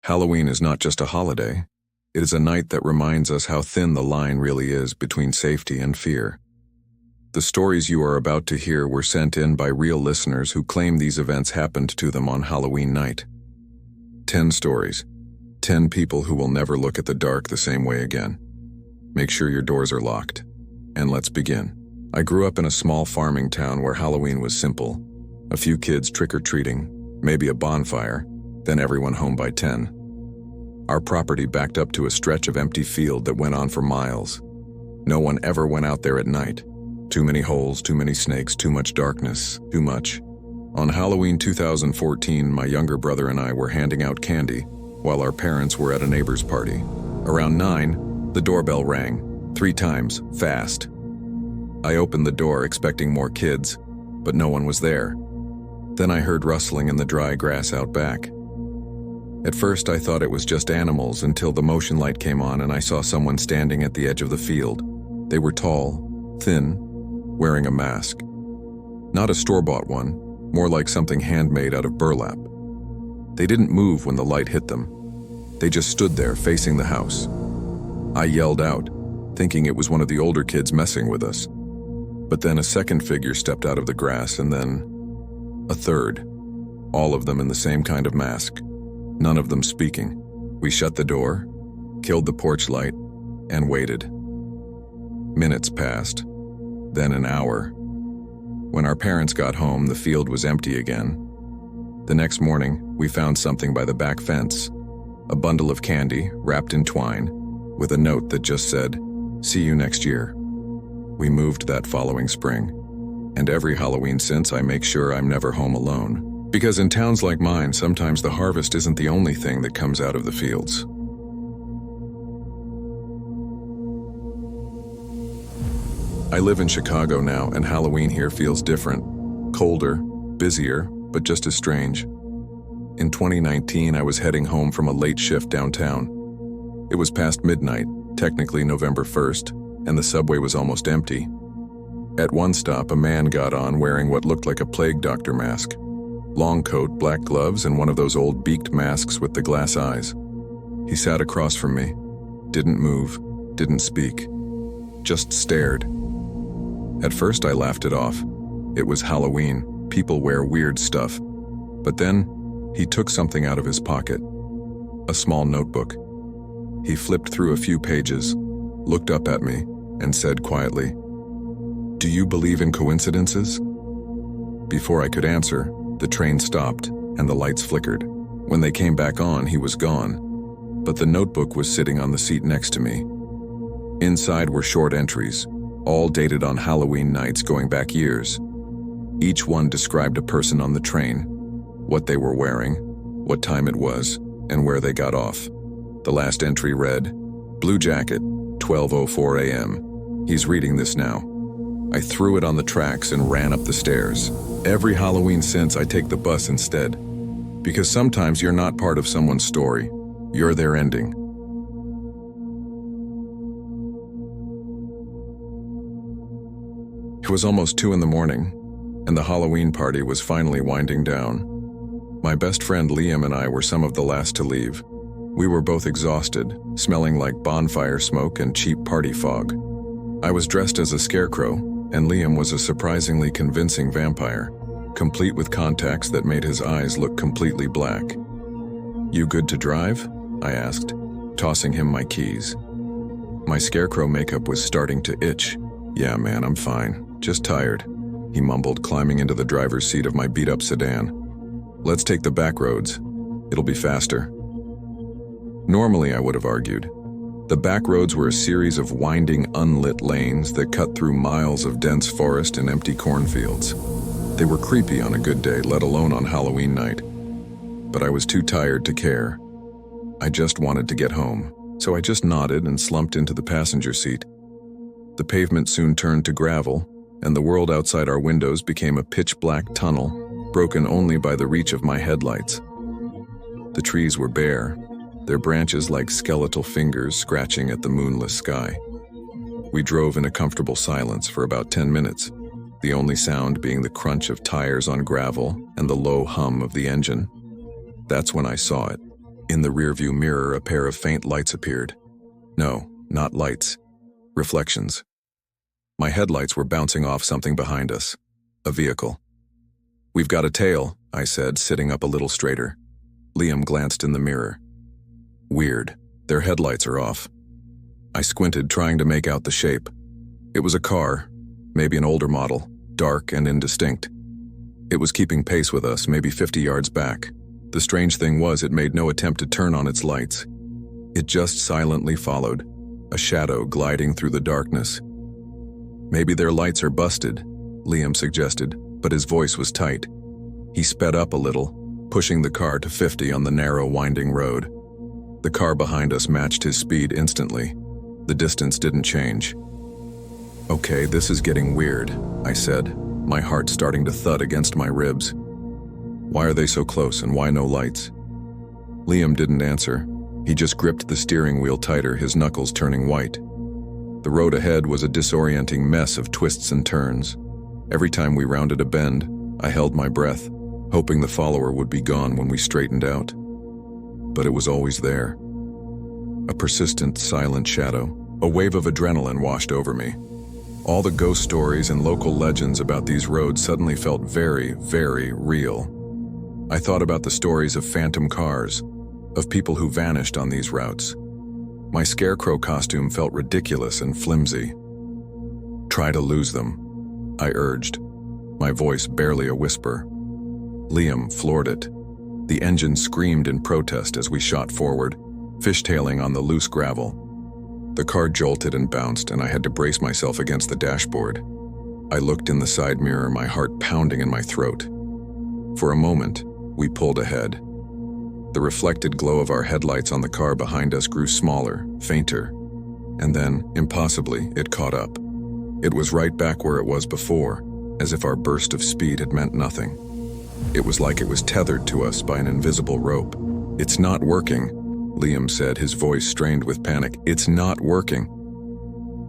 Halloween is not just a holiday. It is a night that reminds us how thin the line really is between safety and fear. The stories you are about to hear were sent in by real listeners who claim these events happened to them on Halloween night. 10 stories. 10 people who will never look at the dark the same way again. Make sure your doors are locked. And let's begin. I grew up in a small farming town where Halloween was simple. A few kids trick-or-treating, maybe a bonfire, then everyone home by 10. Our property backed up to a stretch of empty field that went on for miles. No one ever went out there at night. Too many holes, too many snakes, too much darkness, too much. On Halloween 2014, my younger brother and I were handing out candy while our parents were at a neighbor's party. Around 9, the doorbell rang, 3 times, fast. I opened the door expecting more kids, but no one was there. Then I heard rustling in the dry grass out back. At first I thought it was just animals until the motion light came on and I saw someone standing at the edge of the field. They were tall, thin, wearing a mask. Not a store-bought one, more like something handmade out of burlap. They didn't move when the light hit them. They just stood there facing the house. I yelled out, thinking it was one of the older kids messing with us. But then a second figure stepped out of the grass and then a third. All of them in the same kind of mask. None of them speaking. We shut the door, killed the porch light, and waited. Minutes passed, then an hour. When our parents got home, the field was empty again. The next morning, we found something by the back fence, a bundle of candy wrapped in twine, with a note that just said, "See you next year." We moved that following spring, and every Halloween since I make sure I'm never home alone. Because in towns like mine, sometimes the harvest isn't the only thing that comes out of the fields. I live in Chicago now, and Halloween here feels different. Colder, busier, but just as strange. In 2019, I was heading home from a late shift downtown. It was past midnight, technically November 1st, and the subway was almost empty. At one stop, a man got on wearing what looked like a plague doctor mask. Long coat, black gloves, and one of those old beaked masks with the glass eyes. He sat across from me, didn't move, didn't speak, just stared. At first I laughed it off. It was Halloween, people wear weird stuff. But then, he took something out of his pocket, a small notebook. He flipped through a few pages, looked up at me, and said quietly, "Do you believe in coincidences?" Before I could answer, the train stopped and the lights flickered. When they came back on, he was gone, but the notebook was sitting on the seat next to me. Inside were short entries, all dated on Halloween nights going back years. Each one described a person on the train, what they were wearing, what time it was, and where they got off. The last entry read, "Blue jacket, 12:04 a.m. He's reading this now." I threw it on the tracks and ran up the stairs. Every Halloween since, I take the bus instead. Because sometimes you're not part of someone's story. You're their ending. It was almost 2 in the morning, and the Halloween party was finally winding down. My best friend Liam and I were some of the last to leave. We were both exhausted, smelling like bonfire smoke and cheap party fog. I was dressed as a scarecrow, and Liam was a surprisingly convincing vampire, complete with contacts that made his eyes look completely black. "You good to drive?" I asked, tossing him my keys. My scarecrow makeup was starting to itch. "Yeah, man, I'm fine. Just tired," he mumbled, climbing into the driver's seat of my beat-up sedan. "Let's take the back roads. It'll be faster." Normally, I would have argued. The back roads were a series of winding, unlit lanes that cut through miles of dense forest and empty cornfields. They were creepy on a good day, let alone on Halloween night. But I was too tired to care. I just wanted to get home, so I just nodded and slumped into the passenger seat. The pavement soon turned to gravel, and the world outside our windows became a pitch-black tunnel, broken only by the reach of my headlights. The trees were bare, their branches like skeletal fingers scratching at the moonless sky. We drove in a comfortable silence for about 10 minutes, the only sound being the crunch of tires on gravel and the low hum of the engine. That's when I saw it. In the rearview mirror, a pair of faint lights appeared. No, not lights. Reflections. My headlights were bouncing off something behind us. A vehicle. "We've got a tail," I said, sitting up a little straighter. Liam glanced in the mirror. "Weird. Their headlights are off." I squinted, trying to make out the shape. It was a car, maybe an older model, dark and indistinct. It was keeping pace with us, maybe 50 yards back. The strange thing was, it made no attempt to turn on its lights. It just silently followed, a shadow gliding through the darkness. "Maybe their lights are busted," Liam suggested, but his voice was tight. He sped up a little, pushing the car to 50 on the narrow, winding road. The car behind us matched his speed instantly. The distance didn't change. "Okay, this is getting weird," I said, my heart starting to thud against my ribs. "Why are they so close, and why no lights?" Liam didn't answer. He just gripped the steering wheel tighter, his knuckles turning white. The road ahead was a disorienting mess of twists and turns. Every time we rounded a bend, I held my breath, hoping the follower would be gone when we straightened out. But it was always there. A persistent, silent shadow. A wave of adrenaline washed over me. All the ghost stories and local legends about these roads suddenly felt very, very real. I thought about the stories of phantom cars, of people who vanished on these routes. My scarecrow costume felt ridiculous and flimsy. "Try to lose them," I urged, my voice barely a whisper. Liam floored it. The engine screamed in protest as we shot forward, fishtailing on the loose gravel. The car jolted and bounced, and I had to brace myself against the dashboard. I looked in the side mirror, my heart pounding in my throat. For a moment, we pulled ahead. The reflected glow of our headlights on the car behind us grew smaller, fainter, and then, impossibly, it caught up. It was right back where it was before, as if our burst of speed had meant nothing. It was like it was tethered to us by an invisible rope. "It's not working," Liam said, his voice strained with panic. "It's not working."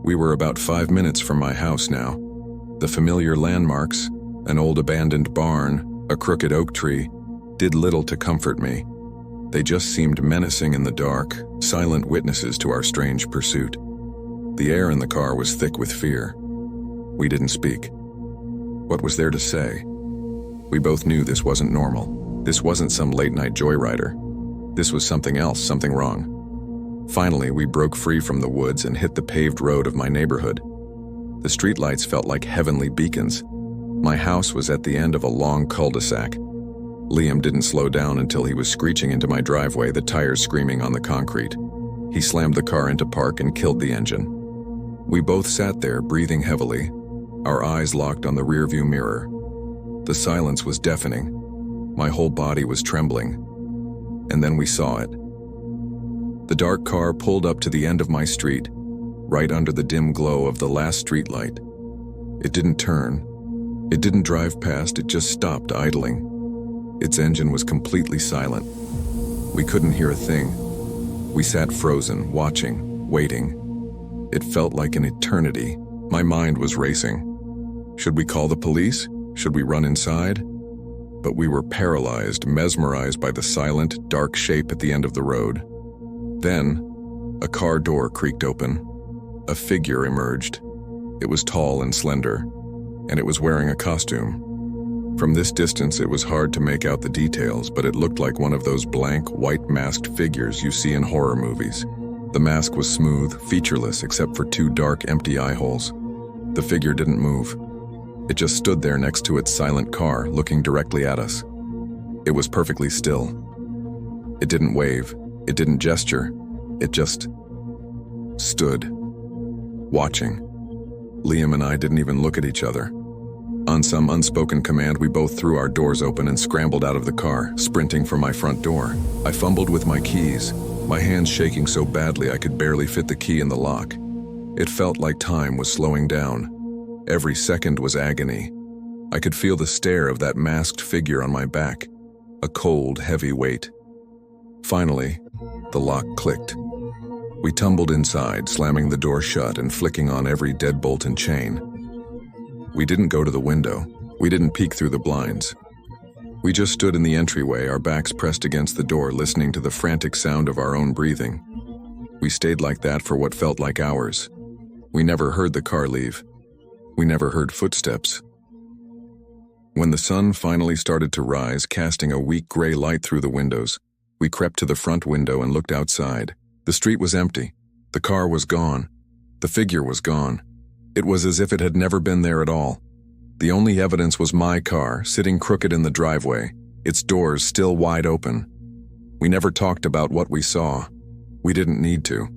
We were about 5 minutes from my house now. The familiar landmarks, an old abandoned barn, a crooked oak tree, did little to comfort me. They just seemed menacing in the dark, silent witnesses to our strange pursuit. The air in the car was thick with fear. We didn't speak. What was there to say? We both knew this wasn't normal. This wasn't some late-night joyrider. This was something else, something wrong. Finally, we broke free from the woods and hit the paved road of my neighborhood. The streetlights felt like heavenly beacons. My house was at the end of a long cul-de-sac. Liam didn't slow down until he was screeching into my driveway, the tires screaming on the concrete. He slammed the car into park and killed the engine. We both sat there, breathing heavily, our eyes locked on the rearview mirror. The silence was deafening. My whole body was trembling. And then we saw it. The dark car pulled up to the end of my street, right under the dim glow of the last streetlight. It didn't turn. It didn't drive past, it just stopped idling. Its engine was completely silent. We couldn't hear a thing. We sat frozen, watching, waiting. It felt like an eternity. My mind was racing. Should we call the police? Should we run inside? But we were paralyzed, mesmerized by the silent, dark shape at the end of the road. Then, a car door creaked open. A figure emerged. It was tall and slender, and it was wearing a costume. From this distance, it was hard to make out the details, but it looked like one of those blank, white-masked figures you see in horror movies. The mask was smooth, featureless, except for 2 dark, empty eye holes. The figure didn't move. It just stood there next to its silent car, looking directly at us. It was perfectly still. It didn't wave. It didn't gesture. It just stood, watching. Liam and I didn't even look at each other. On some unspoken command, we both threw our doors open and scrambled out of the car, sprinting for my front door. I fumbled with my keys, my hands shaking so badly I could barely fit the key in the lock. It felt like time was slowing down. Every second was agony. I could feel the stare of that masked figure on my back, a cold, heavy weight. Finally, the lock clicked. We tumbled inside, slamming the door shut and flicking on every deadbolt and chain. We didn't go to the window. We didn't peek through the blinds. We just stood in the entryway, our backs pressed against the door, listening to the frantic sound of our own breathing. We stayed like that for what felt like hours. We never heard the car leave. We never heard footsteps. When the sun finally started to rise, casting a weak gray light through the windows, we crept to the front window and looked outside. The street was empty. The car was gone. The figure was gone. It was as if it had never been there at all. The only evidence was my car, sitting crooked in the driveway, its doors still wide open. We never talked about what we saw. We didn't need to.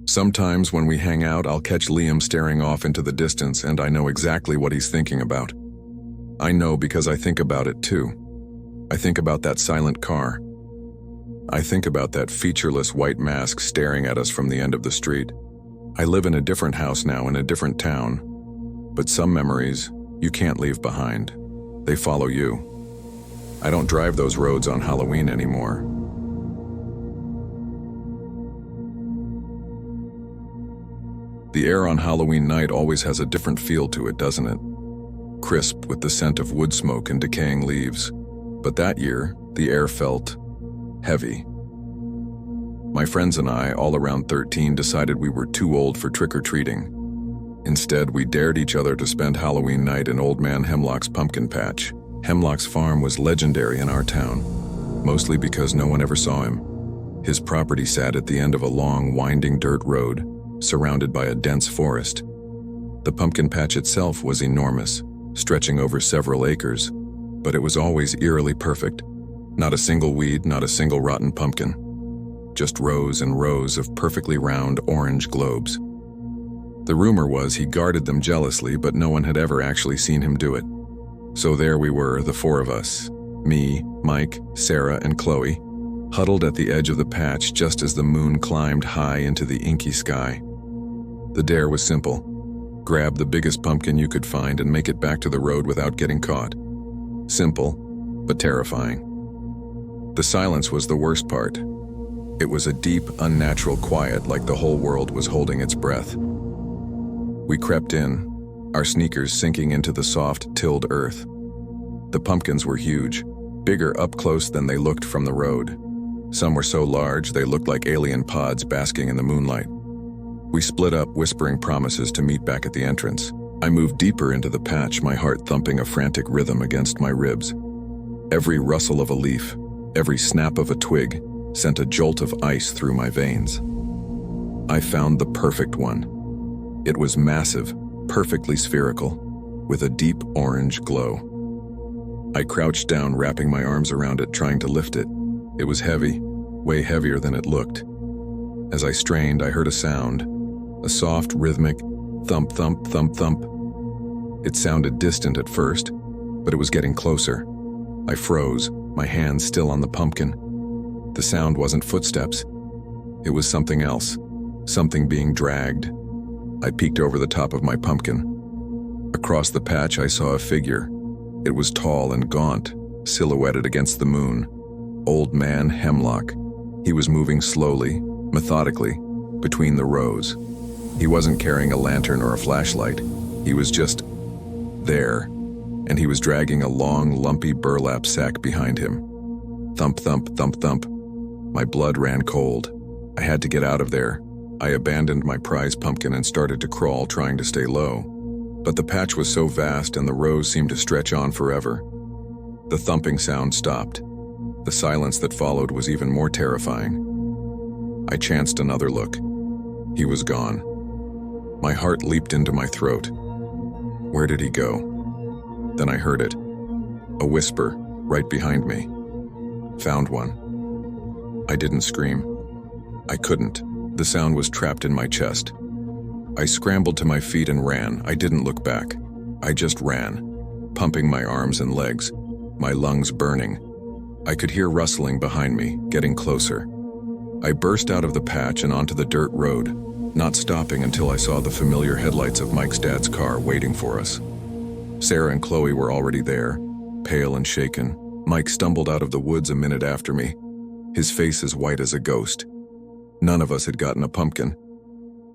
Sometimes when we hang out, I'll catch Liam staring off into the distance, and I know exactly what he's thinking about. I know because I think about it too. I think about that silent car. I think about that featureless white mask staring at us from the end of the street. I live in a different house now, in a different town. But some memories you can't leave behind. They follow you. I don't drive those roads on Halloween anymore. The air on Halloween night always has a different feel to it, doesn't it? Crisp with the scent of wood smoke and decaying leaves. But that year, the air felt heavy. My friends and I, all around 13, decided we were too old for trick-or-treating. Instead, we dared each other to spend Halloween night in Old Man Hemlock's pumpkin patch. Hemlock's farm was legendary in our town, mostly because no one ever saw him. His property sat at the end of a long, winding dirt road, surrounded by a dense forest. The pumpkin patch itself was enormous, stretching over several acres, but it was always eerily perfect. Not a single weed, not a single rotten pumpkin. Just rows and rows of perfectly round orange globes. The rumor was he guarded them jealously, but no one had ever actually seen him do it. So there we were, the four of us, me, Mike, Sarah, and Chloe, huddled at the edge of the patch just as the moon climbed high into the inky sky. The dare was simple. Grab the biggest pumpkin you could find and make it back to the road without getting caught. Simple, but terrifying. The silence was the worst part. It was a deep, unnatural quiet, like the whole world was holding its breath. We crept in, our sneakers sinking into the soft, tilled earth. The pumpkins were huge, bigger up close than they looked from the road. Some were so large they looked like alien pods basking in the moonlight. We split up, whispering promises to meet back at the entrance. I moved deeper into the patch, my heart thumping a frantic rhythm against my ribs. Every rustle of a leaf, every snap of a twig, sent a jolt of ice through my veins. I found the perfect one. It was massive, perfectly spherical, with a deep orange glow. I crouched down, wrapping my arms around it, trying to lift it. It was heavy, way heavier than it looked. As I strained, I heard a sound, a soft, rhythmic thump, thump, thump, thump. It sounded distant at first, but it was getting closer. I froze, my hands still on the pumpkin. The sound wasn't footsteps. It was something else, something being dragged. I peeked over the top of my pumpkin. Across the patch, I saw a figure. It was tall and gaunt, silhouetted against the moon. Old Man Hemlock. He was moving slowly, methodically, between the rows. He wasn't carrying a lantern or a flashlight. He was just there, and he was dragging a long, lumpy burlap sack behind him. Thump, thump, thump, thump. My blood ran cold. I had to get out of there. I abandoned my prize pumpkin and started to crawl, trying to stay low. But the patch was so vast and the rows seemed to stretch on forever. The thumping sound stopped. The silence that followed was even more terrifying. I chanced another look. He was gone. My heart leaped into my throat. Where did he go? Then I heard it. A whisper, right behind me. Found one. I didn't scream. I couldn't. The sound was trapped in my chest. I scrambled to my feet and ran. I didn't look back. I just ran, pumping my arms and legs, my lungs burning. I could hear rustling behind me, getting closer. I burst out of the patch and onto the dirt road, not stopping until I saw the familiar headlights of Mike's dad's car waiting for us. Sarah and Chloe were already there, pale and shaken. Mike stumbled out of the woods a minute after me, his face as white as a ghost. None of us had gotten a pumpkin.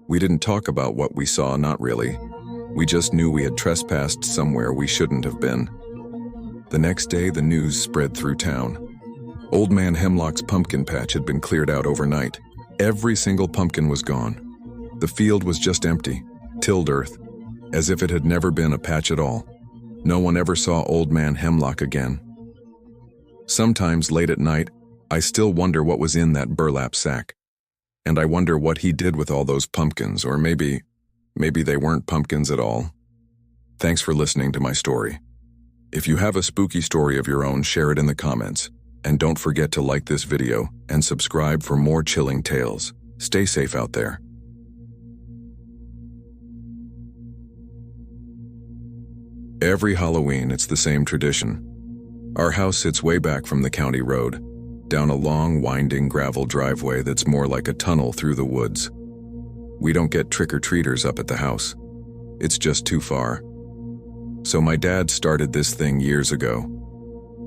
We didn't talk about what we saw, not really. We just knew we had trespassed somewhere we shouldn't have been. The next day, the news spread through town. Old Man Hemlock's pumpkin patch had been cleared out overnight. Every single pumpkin was gone. The field was just empty, tilled earth, as if it had never been a patch at all. No one ever saw Old Man Hemlock again. Sometimes late at night, I still wonder what was in that burlap sack. And I wonder what he did with all those pumpkins, or maybe they weren't pumpkins at all. Thanks for listening to my story. If you have a spooky story of your own, share it in the comments. And don't forget to like this video and subscribe for more chilling tales. Stay safe out there. Every Halloween, it's the same tradition. Our house sits way back from the county road, down a long, winding gravel driveway that's more like a tunnel through the woods. We don't get trick-or-treaters up at the house. It's just too far. So my dad started this thing years ago.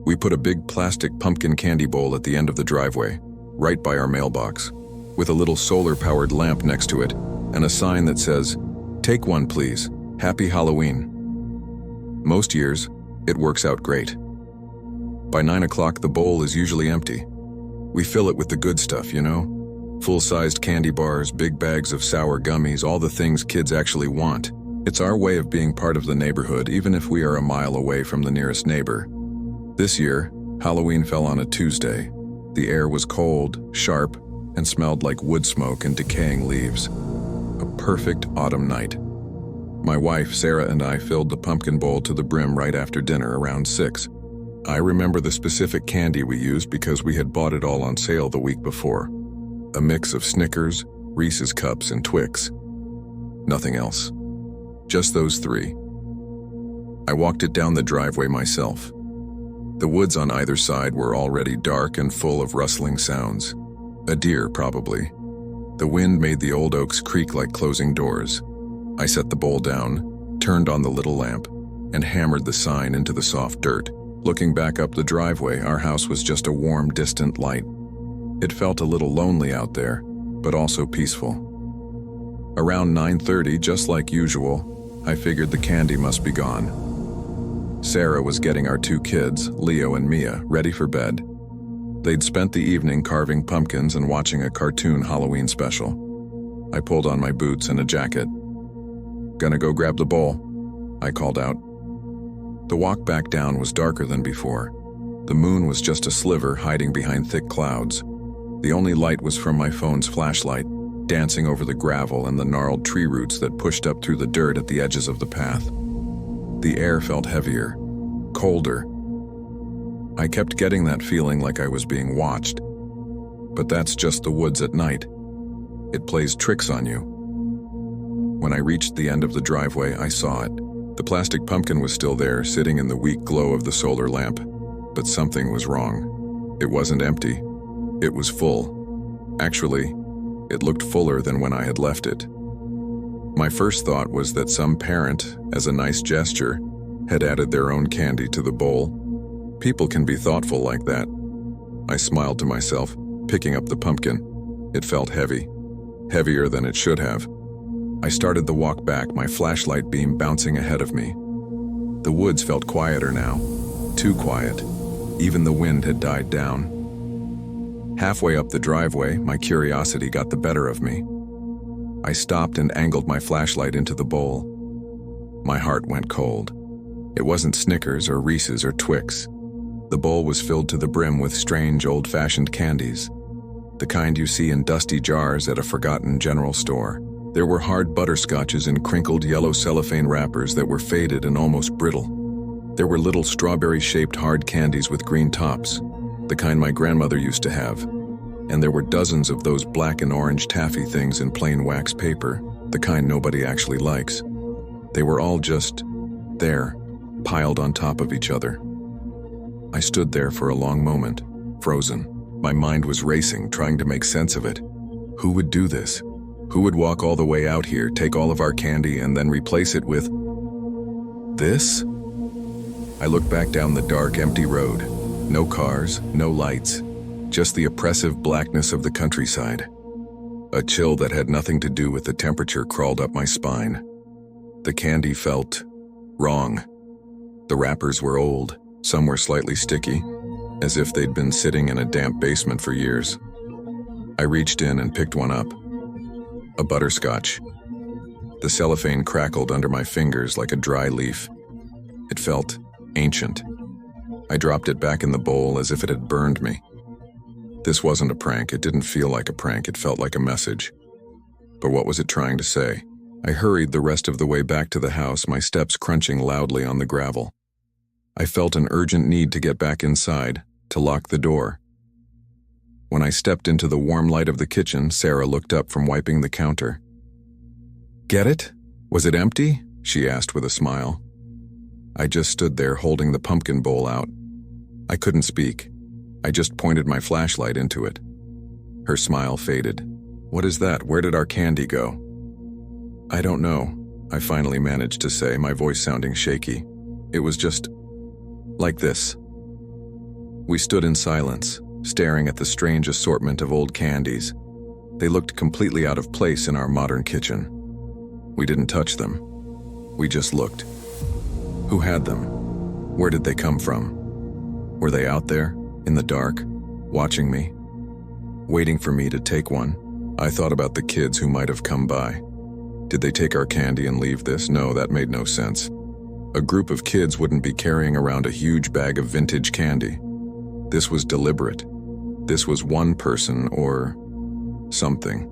We put a big plastic pumpkin candy bowl at the end of the driveway, right by our mailbox, with a little solar-powered lamp next to it, and a sign that says, "Take one, please. Happy Halloween." Most years, it works out great. By 9 o'clock, the bowl is usually empty. We fill it with the good stuff, you know? Full-sized candy bars, big bags of sour gummies, all the things kids actually want. It's our way of being part of the neighborhood, even if we are a mile away from the nearest neighbor. This year, Halloween fell on a Tuesday. The air was cold, sharp, and smelled like wood smoke and decaying leaves. A perfect autumn night. My wife, Sarah, and I filled the pumpkin bowl to the brim right after dinner around 6. I remember the specific candy we used because we had bought it all on sale the week before. A mix of Snickers, Reese's Cups, and Twix. Nothing else. Just those three. I walked it down the driveway myself. The woods on either side were already dark and full of rustling sounds. A deer, probably. The wind made the old oaks creak like closing doors. I set the bowl down, turned on the little lamp, and hammered the sign into the soft dirt. Looking back up the driveway, our house was just a warm, distant light. It felt a little lonely out there, but also peaceful. Around 9:30, just like usual, I figured the candy must be gone. Sarah was getting our two kids, Leo and Mia, ready for bed. They'd spent the evening carving pumpkins and watching a cartoon Halloween special. I pulled on my boots and a jacket. "Gonna go grab the bowl," I called out. The walk back down was darker than before. The moon was just a sliver hiding behind thick clouds. The only light was from my phone's flashlight, dancing over the gravel and the gnarled tree roots that pushed up through the dirt at the edges of the path. The air felt heavier, colder. I kept getting that feeling like I was being watched. But that's just the woods at night. It plays tricks on you. When I reached the end of the driveway, I saw it. The plastic pumpkin was still there, sitting in the weak glow of the solar lamp. But something was wrong. It wasn't empty. It was full. Actually, it looked fuller than when I had left it. My first thought was that some parent, as a nice gesture, had added their own candy to the bowl. People can be thoughtful like that. I smiled to myself, picking up the pumpkin. It felt heavy. Heavier than it should have. I started the walk back, my flashlight beam bouncing ahead of me. The woods felt quieter now. Too quiet. Even the wind had died down. Halfway up the driveway, my curiosity got the better of me. I stopped and angled my flashlight into the bowl. My heart went cold. It wasn't Snickers or Reese's or Twix. The bowl was filled to the brim with strange old-fashioned candies. The kind you see in dusty jars at a forgotten general store. There were hard butterscotches in crinkled yellow cellophane wrappers that were faded and almost brittle. There were little strawberry-shaped hard candies with green tops, the kind my grandmother used to have. And there were dozens of those black and orange taffy things in plain wax paper, the kind nobody actually likes. They were all just there, piled on top of each other. I stood there for a long moment, frozen. My mind was racing, trying to make sense of it. Who would do this? Who would walk all the way out here, take all of our candy, and then replace it with this? I looked back down the dark, empty road. No cars, no lights, just the oppressive blackness of the countryside. A chill that had nothing to do with the temperature crawled up my spine. The candy felt wrong. The wrappers were old, Some were slightly sticky, as if they'd been sitting in a damp basement for years. I reached in and picked one up. A butterscotch. The cellophane crackled under my fingers like a dry leaf. It felt ancient. I dropped it back in the bowl as if it had burned me. This wasn't a prank. It didn't feel like a prank. It felt like a message. But what was it trying to say? I hurried the rest of the way back to the house, my steps crunching loudly on the gravel. I felt an urgent need to get back inside, to lock the door. When I stepped into the warm light of the kitchen, Sarah looked up from wiping the counter. "Get it? Was it empty?" she asked with a smile. I just stood there holding the pumpkin bowl out. I couldn't speak. I just pointed my flashlight into it. Her smile faded. "What is that? Where did our candy go?" "I don't know," I finally managed to say, my voice sounding shaky. "It was just like this." We stood in silence, staring at the strange assortment of old candies. They looked completely out of place in our modern kitchen. We didn't touch them. We just looked. Who had them? Where did they come from? Were they out there, in the dark, watching me? Waiting for me to take one? I thought about the kids who might have come by. Did they take our candy and leave this? No, that made no sense. A group of kids wouldn't be carrying around a huge bag of vintage candy. This was deliberate. This was one person or something.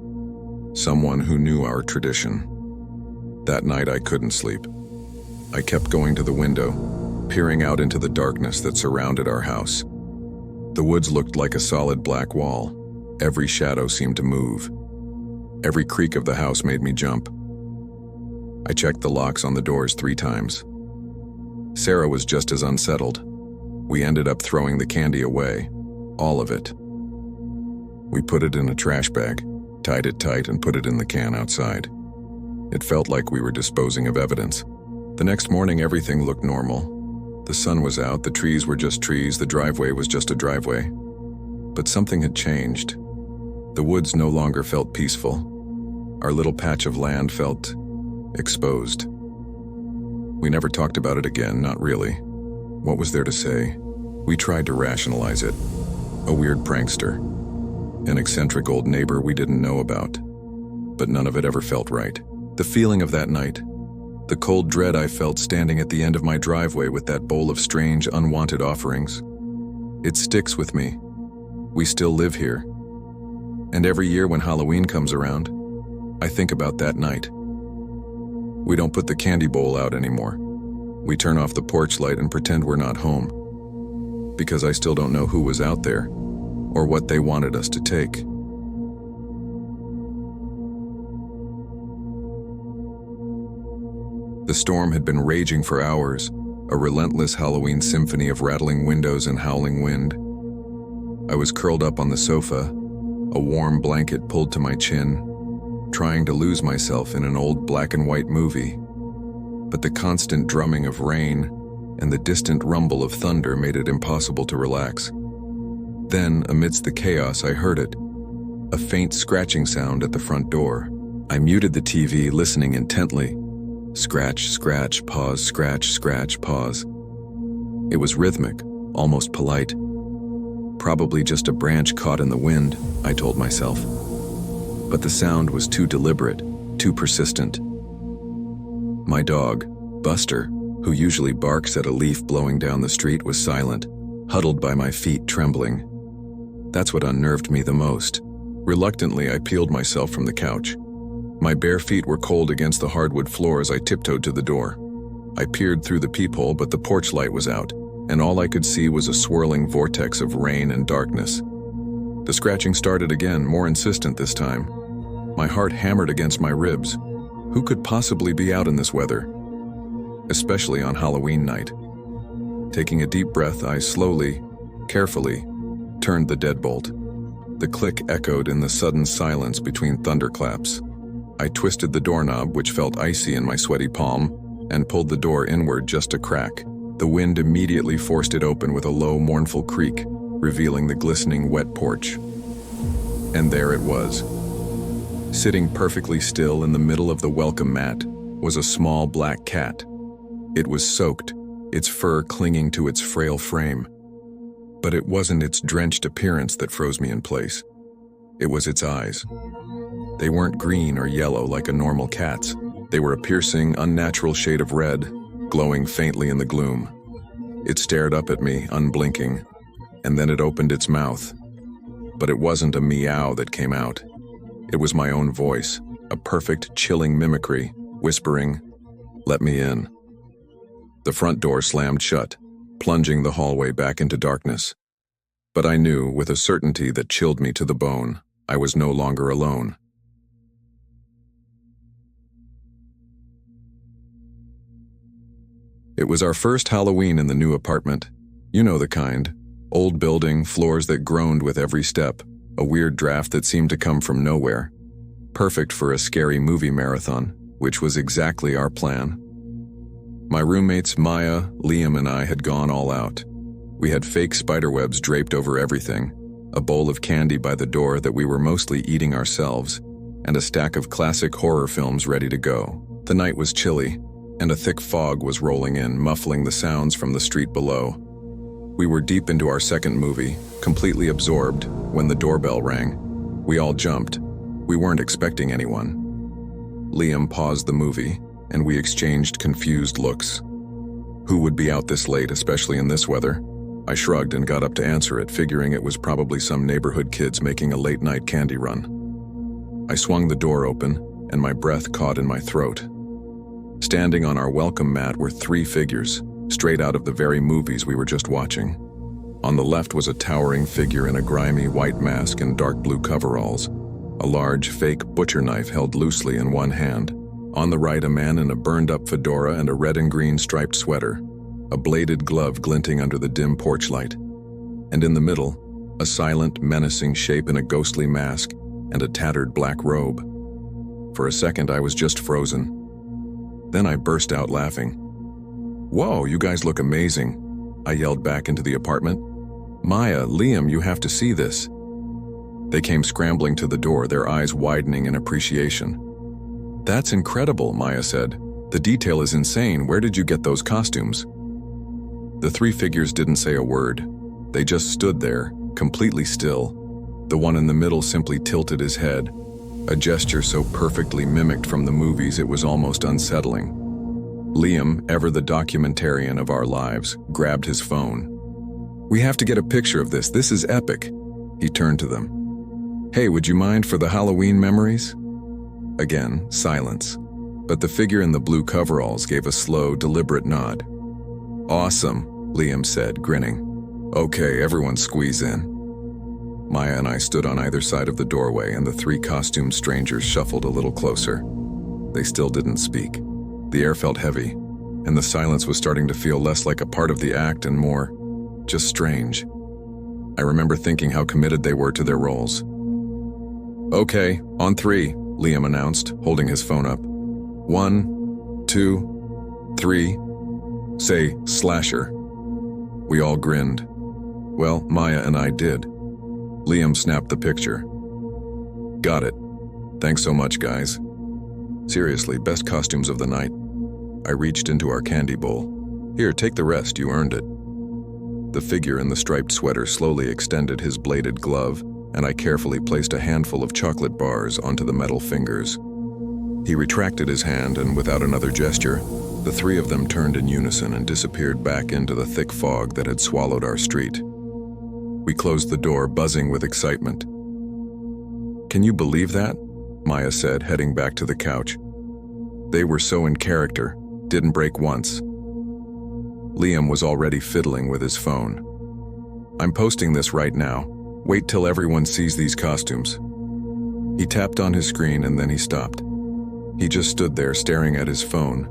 Someone who knew our tradition. That night I couldn't sleep. I kept going to the window, peering out into the darkness that surrounded our house. The woods looked like a solid black wall. Every shadow seemed to move. Every creak of the house made me jump. I checked the locks on the doors 3 times. Sarah was just as unsettled. We ended up throwing the candy away, all of it. We put it in a trash bag, tied it tight, and put it in the can outside. It felt like we were disposing of evidence. The next morning, everything looked normal. The sun was out, the trees were just trees, the driveway was just a driveway. But something had changed. The woods no longer felt peaceful. Our little patch of land felt exposed. We never talked about it again, not really. What was there to say? We tried to rationalize it. A weird prankster. An eccentric old neighbor we didn't know about. But none of it ever felt right. The feeling of that night, the cold dread I felt standing at the end of my driveway with that bowl of strange, unwanted offerings, it sticks with me. We still live here. And every year when Halloween comes around, I think about that night. We don't put the candy bowl out anymore. We turn off the porch light and pretend we're not home. Because I still don't know who was out there, or what they wanted us to take. The storm had been raging for hours, a relentless Halloween symphony of rattling windows and howling wind. I was curled up on the sofa, a warm blanket pulled to my chin, trying to lose myself in an old black and white movie. But the constant drumming of rain and the distant rumble of thunder made it impossible to relax. Then, amidst the chaos, I heard it, a faint scratching sound at the front door. I muted the TV, listening intently. Scratch, scratch, pause, scratch, scratch, pause. It was rhythmic, almost polite. Probably just a branch caught in the wind, I told myself. But the sound was too deliberate, too persistent. My dog, Buster, who usually barks at a leaf blowing down the street, was silent, huddled by my feet, trembling. That's what unnerved me the most. Reluctantly, I peeled myself from the couch. My bare feet were cold against the hardwood floor as I tiptoed to the door. I peered through the peephole, but the porch light was out, and all I could see was a swirling vortex of rain and darkness. The scratching started again, more insistent this time. My heart hammered against my ribs. Who could possibly be out in this weather? Especially on Halloween night. Taking a deep breath, I slowly, carefully, turned the deadbolt. The click echoed in the sudden silence between thunderclaps. I twisted the doorknob, which felt icy in my sweaty palm, and pulled the door inward just a crack. The wind immediately forced it open with a low, mournful creak, revealing the glistening, wet porch. And there it was. Sitting perfectly still in the middle of the welcome mat was a small black cat. It was soaked, its fur clinging to its frail frame. But it wasn't its drenched appearance that froze me in place. It was its eyes. They weren't green or yellow like a normal cat's. They were a piercing, unnatural shade of red, glowing faintly in the gloom. It stared up at me, unblinking, and then it opened its mouth. But it wasn't a meow that came out. It was my own voice, a perfect, chilling mimicry, whispering, "Let me in." The front door slammed shut, plunging the hallway back into darkness. But I knew, with a certainty that chilled me to the bone, I was no longer alone. It was our first Halloween in the new apartment. You know the kind. Old building, floors that groaned with every step, a weird draft that seemed to come from nowhere. Perfect for a scary movie marathon, which was exactly our plan. My roommates Maya, Liam, and I had gone all out. We had fake spiderwebs draped over everything, a bowl of candy by the door that we were mostly eating ourselves, and a stack of classic horror films ready to go. The night was chilly, and a thick fog was rolling in, muffling the sounds from the street below. We were deep into our second movie, completely absorbed, when the doorbell rang. We all jumped. We weren't expecting anyone. Liam paused the movie, and we exchanged confused looks. Who would be out this late, especially in this weather? I shrugged and got up to answer it, figuring it was probably some neighborhood kids making a late-night candy run. I swung the door open, and my breath caught in my throat. Standing on our welcome mat were three figures, straight out of the very movies we were just watching. On the left was a towering figure in a grimy white mask and dark blue coveralls, a large, fake butcher knife held loosely in one hand. On the right, a man in a burned-up fedora and a red and green striped sweater, a bladed glove glinting under the dim porch light. And in the middle, a silent, menacing shape in a ghostly mask and a tattered black robe. For a second, I was just frozen. Then I burst out laughing. "Whoa, you guys look amazing," I yelled back into the apartment. "Maya, Liam, you have to see this." They came scrambling to the door, their eyes widening in appreciation. "That's incredible," Maya said. "The detail is insane. Where did you get those costumes?" The three figures didn't say a word. They just stood there, completely still. The one in the middle simply tilted his head, a gesture so perfectly mimicked from the movies it was almost unsettling. Liam, ever the documentarian of our lives, grabbed his phone. "We have to get a picture of this. This is epic." He turned to them. "Hey, would you mind for the Halloween memories?" Again, silence. But the figure in the blue coveralls gave a slow, deliberate nod. "Awesome," Liam said, grinning. "Okay, everyone squeeze in." Maya and I stood on either side of the doorway, and the three costumed strangers shuffled a little closer. They still didn't speak. The air felt heavy, and the silence was starting to feel less like a part of the act and more just strange. I remember thinking how committed they were to their roles. "Okay, on three," Liam announced, holding his phone up. "1, 2, 3. Say, slasher." We all grinned. Well, Maya and I did. Liam snapped the picture. "Got it. Thanks so much, guys. Seriously, best costumes of the night." I reached into our candy bowl. "Here, take the rest, you earned it." The figure in the striped sweater slowly extended his bladed glove, and I carefully placed a handful of chocolate bars onto the metal fingers. He retracted his hand, and without another gesture, the three of them turned in unison and disappeared back into the thick fog that had swallowed our street. We closed the door, buzzing with excitement. "Can you believe that?" Maya said, heading back to the couch. "They were so in character, didn't break once." Liam was already fiddling with his phone. "I'm posting this right now. Wait till everyone sees these costumes." He tapped on his screen and then he stopped. He just stood there staring at his phone,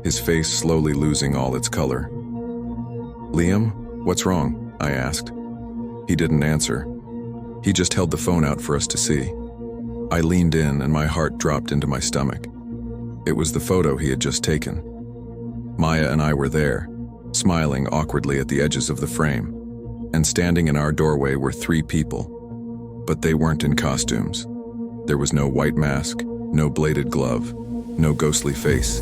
his face slowly losing all its color. "Liam, what's wrong?" I asked. He didn't answer. He just held the phone out for us to see. I leaned in and my heart dropped into my stomach. It was the photo he had just taken. Maya and I were there, smiling awkwardly at the edges of the frame, and standing in our doorway were three people. But they weren't in costumes. There was no white mask, no bladed glove, no ghostly face.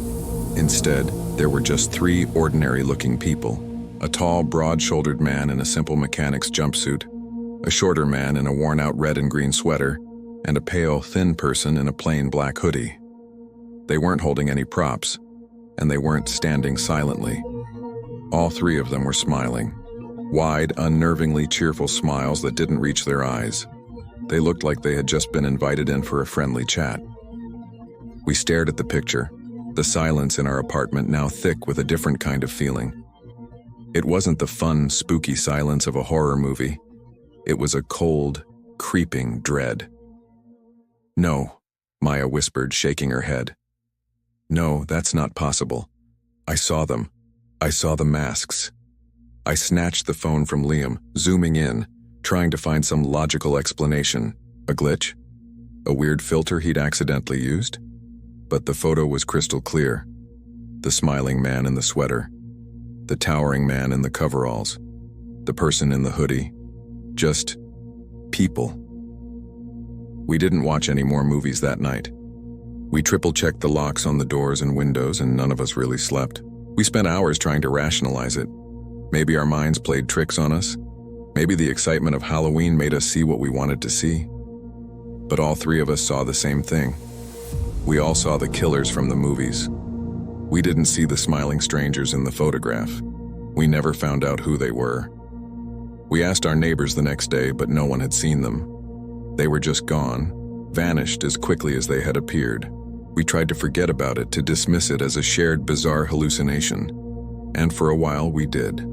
Instead, there were just three ordinary-looking people: a tall, broad-shouldered man in a simple mechanic's jumpsuit, a shorter man in a worn-out red and green sweater, and a pale, thin person in a plain black hoodie. They weren't holding any props, and they weren't standing silently. All three of them were smiling. Wide, unnervingly cheerful smiles that didn't reach their eyes. They looked like they had just been invited in for a friendly chat. We stared at the picture, the silence in our apartment now thick with a different kind of feeling. It wasn't the fun, spooky silence of a horror movie. It was a cold, creeping dread. "No," Maya whispered, shaking her head. "No, that's not possible. I saw them. I saw the masks." I snatched the phone from Liam, zooming in, trying to find some logical explanation. A glitch? A weird filter he'd accidentally used? But the photo was crystal clear. The smiling man in the sweater, the towering man in the coveralls, the person in the hoodie. Just people. We didn't watch any more movies that night. We triple-checked the locks on the doors and windows, and none of us really slept. We spent hours trying to rationalize it. Maybe our minds played tricks on us. Maybe the excitement of Halloween made us see what we wanted to see. But all three of us saw the same thing. We all saw the killers from the movies. We didn't see the smiling strangers in the photograph. We never found out who they were. We asked our neighbors the next day, but no one had seen them. They were just gone, vanished as quickly as they had appeared. We tried to forget about it, to dismiss it as a shared bizarre hallucination. And for a while we did.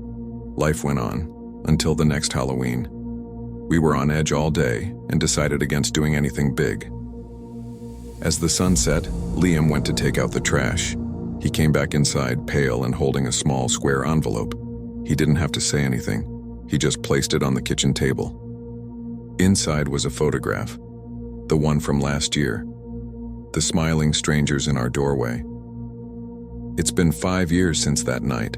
Life went on, until the next Halloween. We were on edge all day and decided against doing anything big. As the sun set, Liam went to take out the trash. He came back inside, pale and holding a small square envelope. He didn't have to say anything. He just placed it on the kitchen table. Inside was a photograph, the one from last year. The smiling strangers in our doorway. It's been 5 years since that night.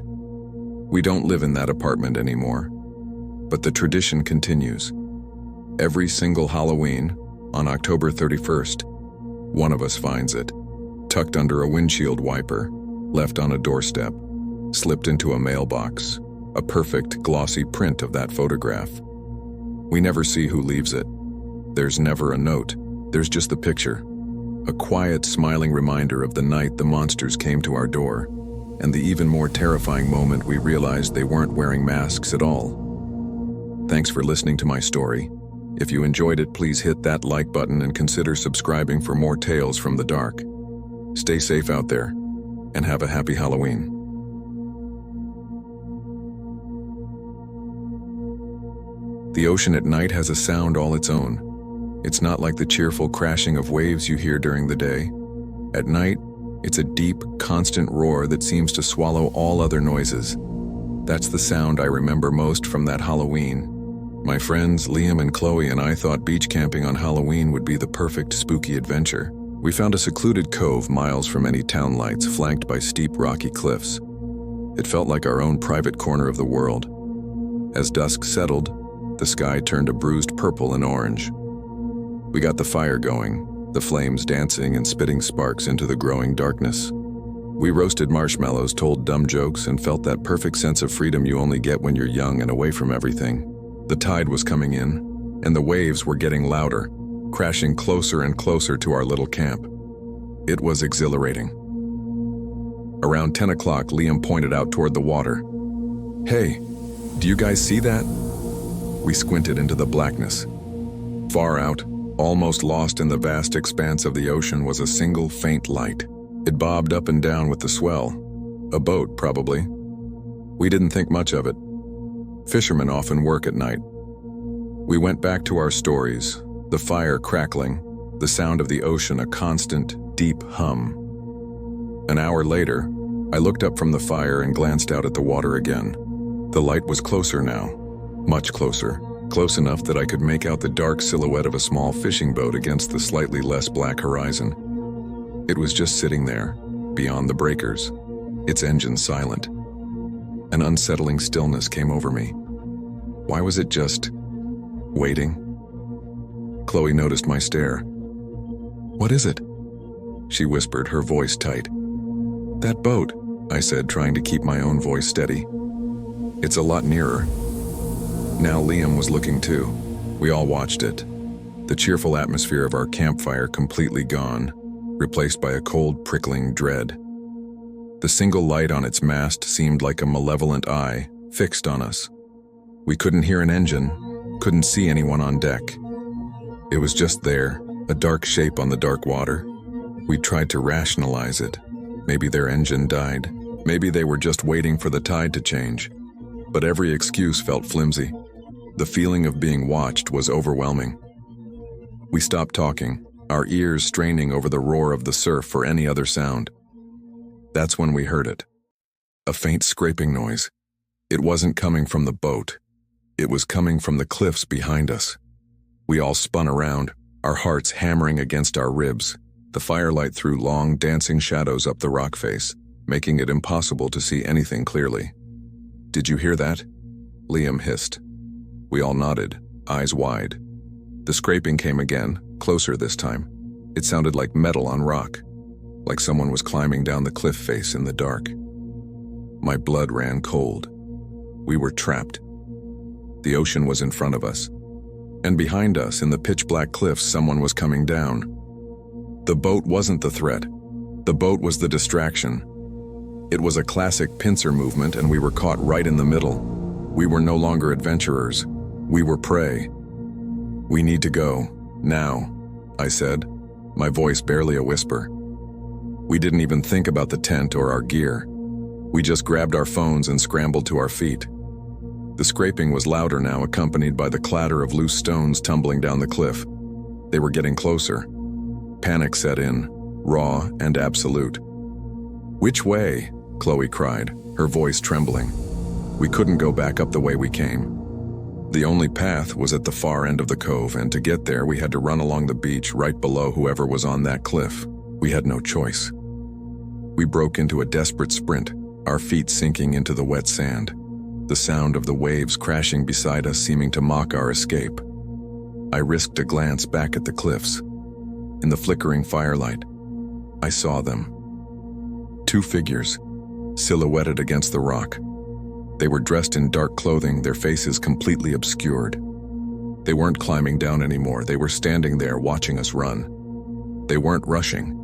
We don't live in that apartment anymore, but the tradition continues. Every single Halloween, on October 31st, one of us finds it, tucked under a windshield wiper, left on a doorstep, slipped into a mailbox, a perfect, glossy print of that photograph. We never see who leaves it. There's never a note. There's just the picture. A quiet, smiling reminder of the night the monsters came to our door, and the even more terrifying moment we realized they weren't wearing masks at all. Thanks for listening to my story. If you enjoyed it, please hit that like button and consider subscribing for more tales from the dark. Stay safe out there, and have a happy Halloween. The ocean at night has a sound all its own. It's not like the cheerful crashing of waves you hear during the day. At night, it's a deep, constant roar that seems to swallow all other noises. That's the sound I remember most from that Halloween. My friends Liam and Chloe and I thought beach camping on Halloween would be the perfect spooky adventure. We found a secluded cove miles from any town lights, flanked by steep rocky cliffs. It felt like our own private corner of the world. As dusk settled, the sky turned a bruised purple and orange. We got the fire going, the flames dancing and spitting sparks into the growing darkness. We roasted marshmallows, told dumb jokes, and felt that perfect sense of freedom you only get when you're young and away from everything. The tide was coming in, and the waves were getting louder, crashing closer and closer to our little camp. It was exhilarating. Around 10 o'clock, Liam pointed out toward the water. "Hey, do you guys see that?" We squinted into the blackness. Far out, almost lost in the vast expanse of the ocean, was a single faint light. It bobbed up and down with the swell. A boat, probably. We didn't think much of it. Fishermen often work at night. We went back to our stories, the fire crackling, the sound of the ocean a constant, deep hum. An hour later, I looked up from the fire and glanced out at the water again. The light was closer now, much closer. Close enough that I could make out the dark silhouette of a small fishing boat against the slightly less black horizon. It was just sitting there, beyond the breakers, its engine silent. An unsettling stillness came over me. Why was it just waiting? Chloe noticed my stare. "What is it?" she whispered, her voice tight. "That boat," I said, trying to keep my own voice steady. "It's a lot nearer." Now Liam was looking too. We all watched it. The cheerful atmosphere of our campfire completely gone, replaced by a cold, prickling dread. The single light on its mast seemed like a malevolent eye fixed on us. We couldn't hear an engine, couldn't see anyone on deck. It was just there, a dark shape on the dark water. We tried to rationalize it. Maybe their engine died. Maybe they were just waiting for the tide to change. But every excuse felt flimsy. The feeling of being watched was overwhelming. We stopped talking, our ears straining over the roar of the surf for any other sound. That's when we heard it. A faint scraping noise. It wasn't coming from the boat. It was coming from the cliffs behind us. We all spun around, our hearts hammering against our ribs. The firelight threw long, dancing shadows up the rock face, making it impossible to see anything clearly. "Did you hear that?" Liam hissed. We all nodded, eyes wide. The scraping came again, closer this time. It sounded like metal on rock, like someone was climbing down the cliff face in the dark. My blood ran cold. We were trapped. The ocean was in front of us, and behind us, in the pitch-black cliffs, someone was coming down. The boat wasn't the threat. The boat was the distraction. It was a classic pincer movement, and we were caught right in the middle. We were no longer adventurers. We were prey. "We need to go, now," I said, my voice barely a whisper. We didn't even think about the tent or our gear. We just grabbed our phones and scrambled to our feet. The scraping was louder now, accompanied by the clatter of loose stones tumbling down the cliff. They were getting closer. Panic set in, raw and absolute. "Which way?" Chloe cried, her voice trembling. We couldn't go back up the way we came. The only path was at the far end of the cove, and to get there we had to run along the beach right below whoever was on that cliff. We had no choice. We broke into a desperate sprint, our feet sinking into the wet sand, the sound of the waves crashing beside us seeming to mock our escape. I risked a glance back at the cliffs. In the flickering firelight, I saw them. Two figures, silhouetted against the rock. They were dressed in dark clothing, their faces completely obscured. They weren't climbing down anymore, they were standing there watching us run. They weren't rushing.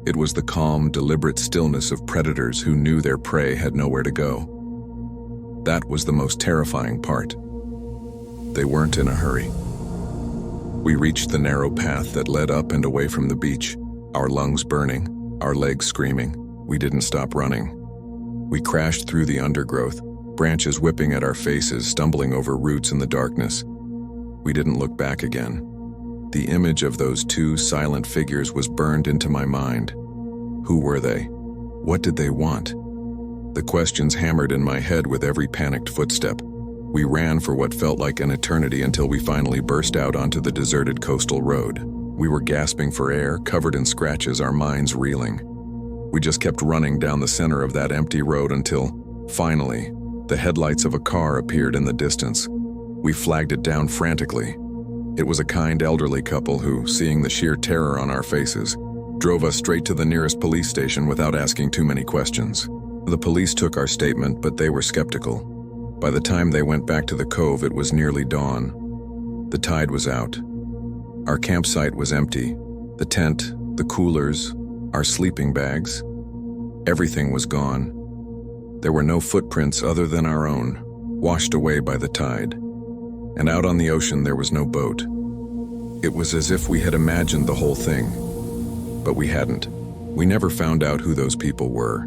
It was the calm, deliberate stillness of predators who knew their prey had nowhere to go. That was the most terrifying part. They weren't in a hurry. We reached the narrow path that led up and away from the beach, our lungs burning, our legs screaming. We didn't stop running. We crashed through the undergrowth, branches whipping at our faces, stumbling over roots in the darkness. We didn't look back again. The image of those two silent figures was burned into my mind. Who were they? What did they want? The questions hammered in my head with every panicked footstep. We ran for what felt like an eternity until we finally burst out onto the deserted coastal road. We were gasping for air, covered in scratches, our minds reeling. We just kept running down the center of that empty road until, finally, the headlights of a car appeared in the distance. We flagged it down frantically. It was a kind elderly couple who, seeing the sheer terror on our faces, drove us straight to the nearest police station without asking too many questions. The police took our statement, but they were skeptical. By the time they went back to the cove, it was nearly dawn. The tide was out. Our campsite was empty. The tent, the coolers, our sleeping bags. Everything was gone. There were no footprints other than our own, washed away by the tide. And out on the ocean there was no boat. It was as if we had imagined the whole thing. But we hadn't. We never found out who those people were.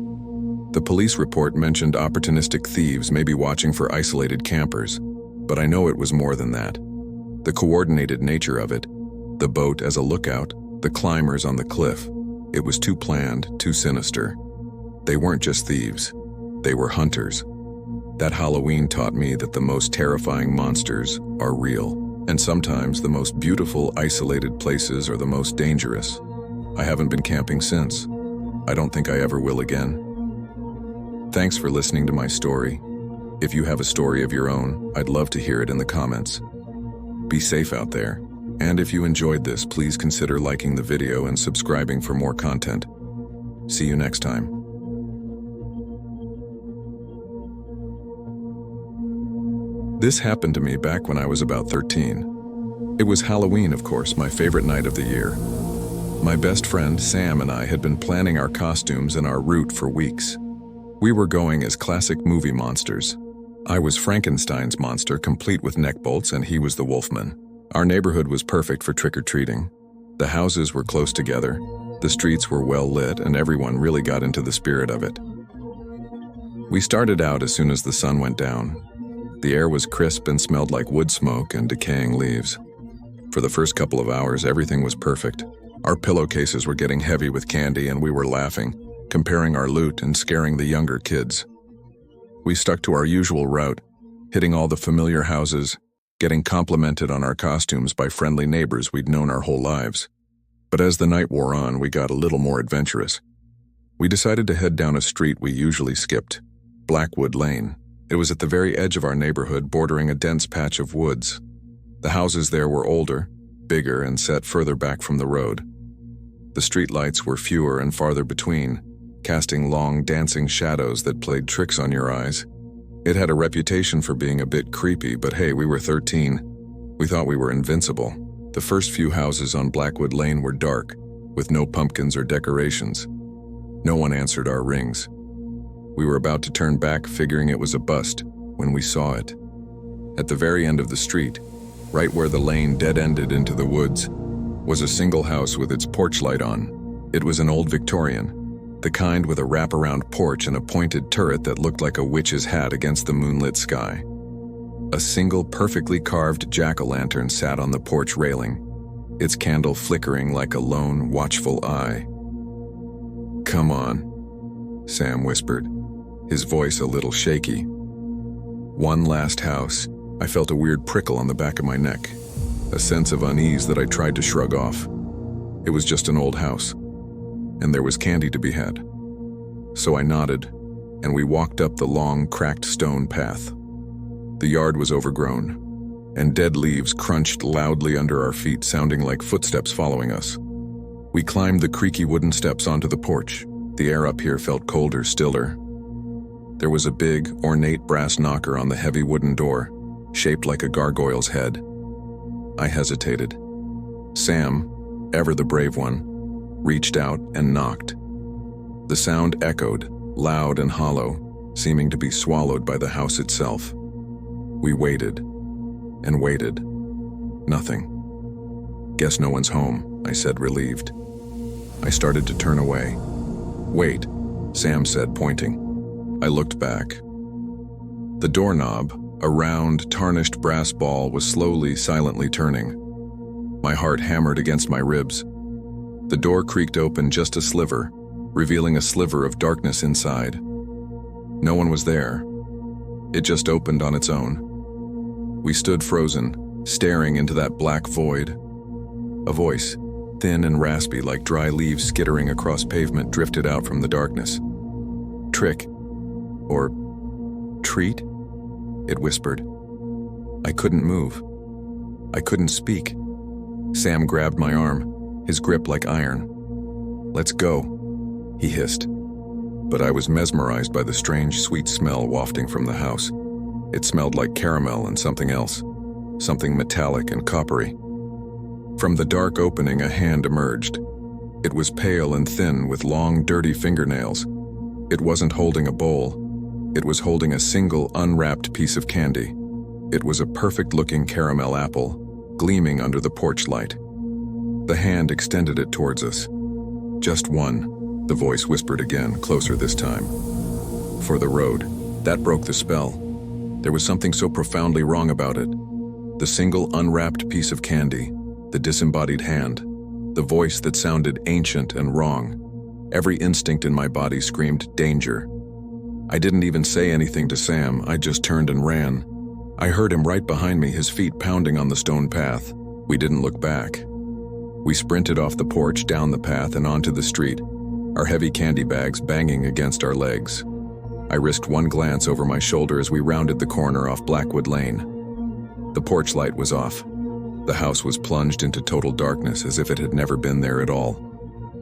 The police report mentioned opportunistic thieves maybe watching for isolated campers, but I know it was more than that. The coordinated nature of it, the boat as a lookout, the climbers on the cliff, it was too planned, too sinister. They weren't just thieves, they were hunters. That Halloween taught me that the most terrifying monsters are real, and sometimes the most beautiful, isolated places are the most dangerous. I haven't been camping since. I don't think I ever will again. Thanks for listening to my story. If you have a story of your own, I'd love to hear it in the comments. Be safe out there, and if you enjoyed this, please consider liking the video and subscribing for more content. See you next time. This happened to me back when I was about 13. It was Halloween, of course, my favorite night of the year. My best friend, Sam, and I had been planning our costumes and our route for weeks. We were going as classic movie monsters. I was Frankenstein's monster, complete with neck bolts, and he was the Wolfman. Our neighborhood was perfect for trick-or-treating. The houses were close together, the streets were well lit, and everyone really got into the spirit of it. We started out as soon as the sun went down. The air was crisp and smelled like wood smoke and decaying leaves. For the first couple of hours, everything was perfect. Our pillowcases were getting heavy with candy, and we were laughing, comparing our loot and scaring the younger kids. We stuck to our usual route, hitting all the familiar houses, getting complimented on our costumes by friendly neighbors we'd known our whole lives. But as the night wore on, we got a little more adventurous. We decided to head down a street we usually skipped, Blackwood Lane. It was at the very edge of our neighborhood, bordering a dense patch of woods. The houses there were older, bigger, and set further back from the road. The streetlights were fewer and farther between, casting long, dancing shadows that played tricks on your eyes. It had a reputation for being a bit creepy, but hey, we were 13. We thought we were invincible. The first few houses on Blackwood Lane were dark, with no pumpkins or decorations. No one answered our rings. We were about to turn back, figuring it was a bust, when we saw it. At the very end of the street, right where the lane dead-ended into the woods, was a single house with its porch light on. It was an old Victorian, the kind with a wraparound porch and a pointed turret that looked like a witch's hat against the moonlit sky. A single perfectly carved jack-o'-lantern sat on the porch railing, its candle flickering like a lone, watchful eye. "Come on," Sam whispered, his voice a little shaky. One last house. I felt a weird prickle on the back of my neck, a sense of unease that I tried to shrug off. It was just an old house, and there was candy to be had. So I nodded, and we walked up the long, cracked stone path. The yard was overgrown, and dead leaves crunched loudly under our feet, sounding like footsteps following us. We climbed the creaky wooden steps onto the porch. The air up here felt colder, stiller. There was a big, ornate brass knocker on the heavy wooden door, shaped like a gargoyle's head. I hesitated. Sam, ever the brave one, reached out and knocked. The sound echoed, loud and hollow, seeming to be swallowed by the house itself. We waited and waited. Nothing. "Guess no one's home," I said, relieved. I started to turn away. "Wait," Sam said, pointing. I looked back. The doorknob, a round, tarnished brass ball, was slowly, silently turning. My heart hammered against my ribs. The door creaked open just a sliver, revealing a sliver of darkness inside. No one was there. It just opened on its own. We stood frozen, staring into that black void. A voice, thin and raspy like dry leaves skittering across pavement, drifted out from the darkness. "Trick. Or treat?" it whispered. I couldn't move. I couldn't speak. Sam grabbed my arm, his grip like iron. "Let's go," he hissed. But I was mesmerized by the strange, sweet smell wafting from the house. It smelled like caramel and something else, something metallic and coppery. From the dark opening, a hand emerged. It was pale and thin, with long, dirty fingernails. It wasn't holding a bowl. It was holding a single, unwrapped piece of candy. It was a perfect-looking caramel apple, gleaming under the porch light. The hand extended it towards us. "Just one," the voice whispered again, closer this time. "For the road." That broke the spell. There was something so profoundly wrong about it. The single, unwrapped piece of candy, the disembodied hand, the voice that sounded ancient and wrong. Every instinct in my body screamed danger. I didn't even say anything to Sam, I just turned and ran. I heard him right behind me, his feet pounding on the stone path. We didn't look back. We sprinted off the porch, down the path, and onto the street, our heavy candy bags banging against our legs. I risked one glance over my shoulder as we rounded the corner off Blackwood Lane. The porch light was off. The house was plunged into total darkness, as if it had never been there at all.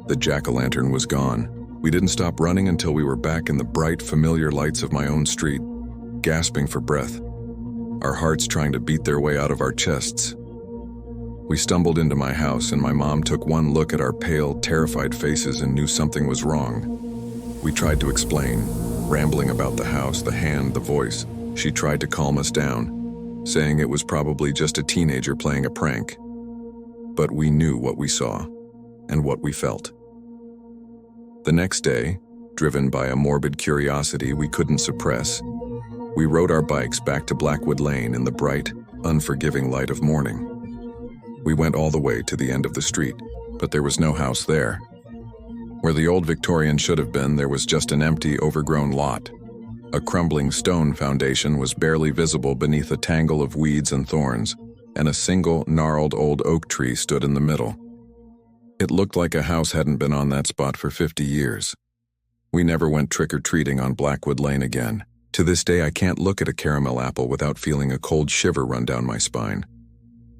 The jack-o'-lantern was gone. We didn't stop running until we were back in the bright, familiar lights of my own street, gasping for breath. our hearts trying to beat their way out of our chests. We stumbled into my house, and my mom took one look at our pale, terrified faces and knew something was wrong. We tried to explain, rambling about the house, the hand, the voice. She tried to calm us down, saying it was probably just a teenager playing a prank. But we knew what we saw and what we felt. The next day, driven by a morbid curiosity we couldn't suppress, we rode our bikes back to Blackwood Lane in the bright, unforgiving light of morning. We went all the way to the end of the street, but there was no house there. Where the old Victorian should have been, there was just an empty, overgrown lot. A crumbling stone foundation was barely visible beneath a tangle of weeds and thorns, and a single, gnarled old oak tree stood in the middle. It looked like a house hadn't been on that spot for 50 years. We never went trick-or-treating on Blackwood Lane again. To this day, I can't look at a caramel apple without feeling a cold shiver run down my spine.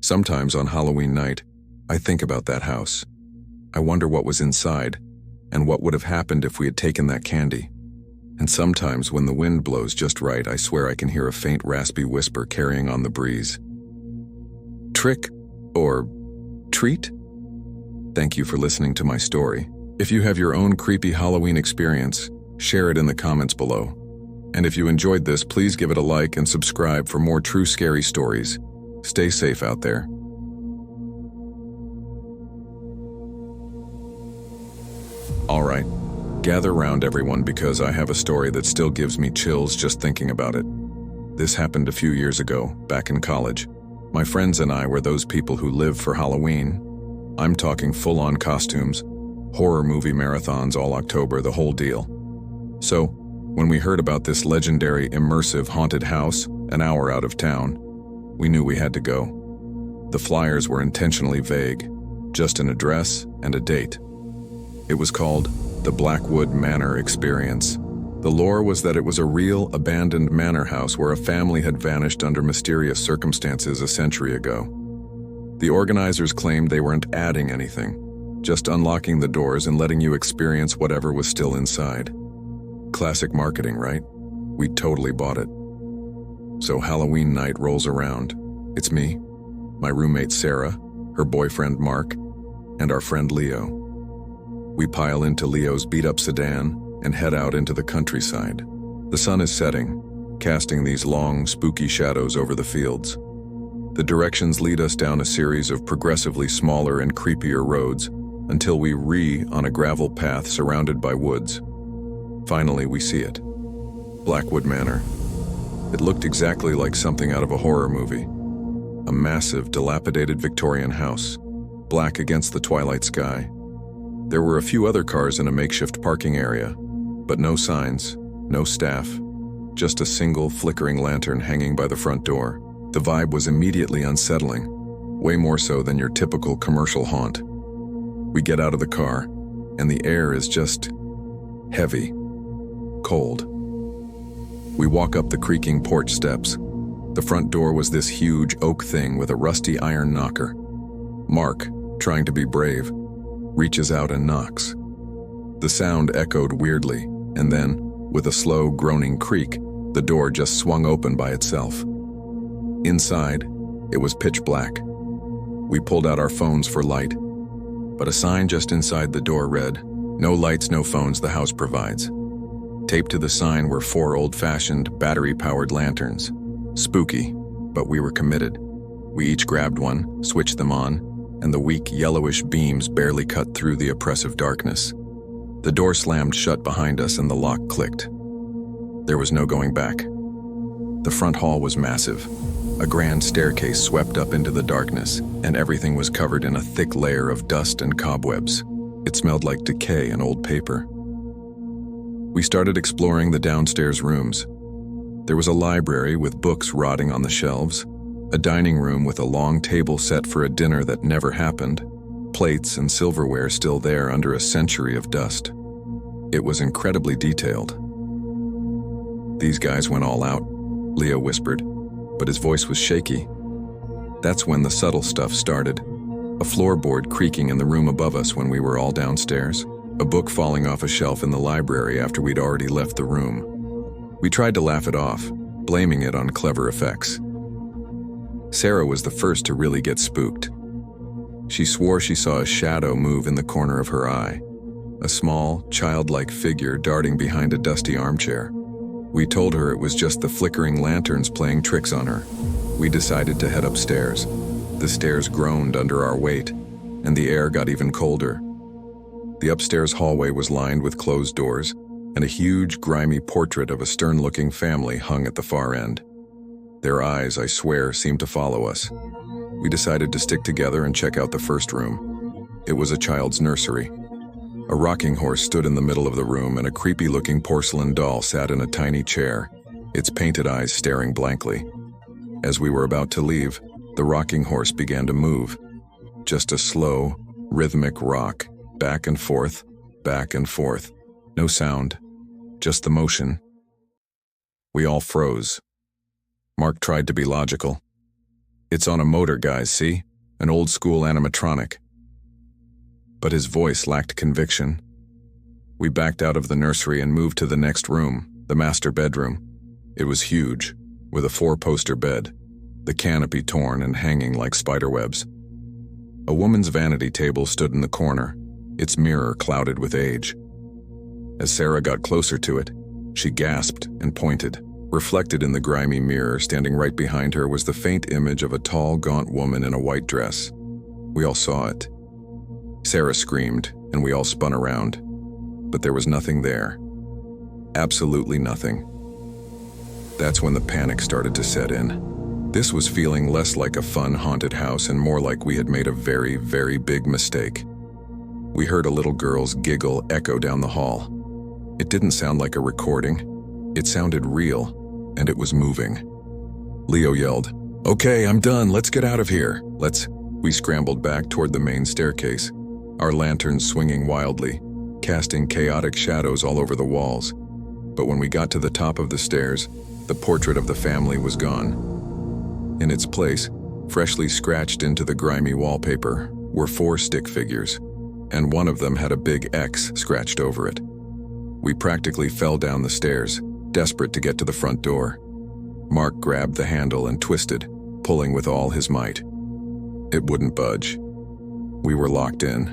Sometimes on Halloween night, I think about that house. I wonder what was inside, and what would have happened if we had taken that candy. And sometimes when the wind blows just right, I swear I can hear a faint raspy whisper carrying on the breeze. Trick or treat? Thank you for listening to my story. If you have your own creepy Halloween experience, share it in the comments below. And if you enjoyed this, please give it a like and subscribe for more true scary stories. Stay safe out there. All right, gather round everyone, because I have a story that still gives me chills just thinking about it. This happened a few years ago, back in college. My friends and I were those people who live for Halloween. I'm talking full-on costumes, horror movie marathons all October, the whole deal. So, when we heard about this legendary, immersive, haunted house an hour out of town, we knew we had to go. The flyers were intentionally vague, just an address and a date. It was called the Blackwood Manor Experience. The lore was that it was a real, abandoned manor house where a family had vanished under mysterious circumstances a century ago. The organizers claimed they weren't adding anything, just unlocking the doors and letting you experience whatever was still inside. Classic marketing, right? We totally bought it. So Halloween night rolls around. It's me, my roommate Sarah, her boyfriend Mark, and our friend Leo. We pile into Leo's beat-up sedan and head out into the countryside. The sun is setting, casting these long, spooky shadows over the fields. The directions lead us down a series of progressively smaller and creepier roads until we on a gravel path surrounded by woods. Finally, we see it. Blackwood Manor. It looked exactly like something out of a horror movie. A massive, dilapidated Victorian house, black against the twilight sky. There were a few other cars in a makeshift parking area, but no signs, no staff, just a single flickering lantern hanging by the front door. The vibe was immediately unsettling, way more so than your typical commercial haunt. We get out of the car, and the air is just heavy, cold. We walk up the creaking porch steps. The front door was this huge oak thing with a rusty iron knocker. Mark, trying to be brave, reaches out and knocks. The sound echoed weirdly, and then, with a slow, groaning creak, the door just swung open by itself. Inside, it was pitch black. We pulled out our phones for light, but a sign just inside the door read, "No lights, no phones, the house provides." Taped to the sign were 4 old-fashioned, battery-powered lanterns. Spooky, but we were committed. We each grabbed one, switched them on, and the weak, yellowish beams barely cut through the oppressive darkness. The door slammed shut behind us and the lock clicked. There was no going back. The front hall was massive. A grand staircase swept up into the darkness, and everything was covered in a thick layer of dust and cobwebs. It smelled like decay and old paper. We started exploring the downstairs rooms. There was a library with books rotting on the shelves, a dining room with a long table set for a dinner that never happened, plates and silverware still there under a century of dust. It was incredibly detailed. "These guys went all out," Leo whispered, but his voice was shaky. That's when the subtle stuff started. A floorboard creaking in the room above us when we were all downstairs. A book falling off a shelf in the library after we'd already left the room. We tried to laugh it off, blaming it on clever effects. Sarah was the first to really get spooked. She swore she saw a shadow move in the corner of her eye, a small, childlike figure darting behind a dusty armchair. We told her it was just the flickering lanterns playing tricks on her. We decided to head upstairs. The stairs groaned under our weight, and the air got even colder. The upstairs hallway was lined with closed doors, and a huge, grimy portrait of a stern-looking family hung at the far end. Their eyes, I swear, seemed to follow us. We decided to stick together and check out the first room. It was a child's nursery. A rocking horse stood in the middle of the room, and a creepy-looking porcelain doll sat in a tiny chair, its painted eyes staring blankly. As we were about to leave, the rocking horse began to move. Just a slow, rhythmic rock, back and forth, back and forth. No sound, just the motion. We all froze. Mark tried to be logical. "It's on a motor, guys, see? An old-school animatronic." But his voice lacked conviction. We backed out of the nursery and moved to the next room, the master bedroom. It was huge, with a 4-poster bed, the canopy torn and hanging like spiderwebs. A woman's vanity table stood in the corner, its mirror clouded with age. As Sarah got closer to it, she gasped and pointed. Reflected in the grimy mirror standing right behind her was the faint image of a tall, gaunt woman in a white dress. We all saw it. Sarah screamed, and we all spun around. But there was nothing there. Absolutely nothing. That's when the panic started to set in. This was feeling less like a fun haunted house and more like we had made a very, very big mistake. We heard a little girl's giggle echo down the hall. It didn't sound like a recording. It sounded real, and it was moving. Leo yelled, "Okay, I'm done. Let's get out of here. Let's." We scrambled back toward the main staircase, our lanterns swinging wildly, casting chaotic shadows all over the walls. But when we got to the top of the stairs, the portrait of the family was gone. In its place, freshly scratched into the grimy wallpaper, were 4 stick figures, and one of them had a big X scratched over it. We practically fell down the stairs, desperate to get to the front door. Mark grabbed the handle and twisted, pulling with all his might. It wouldn't budge. We were locked in.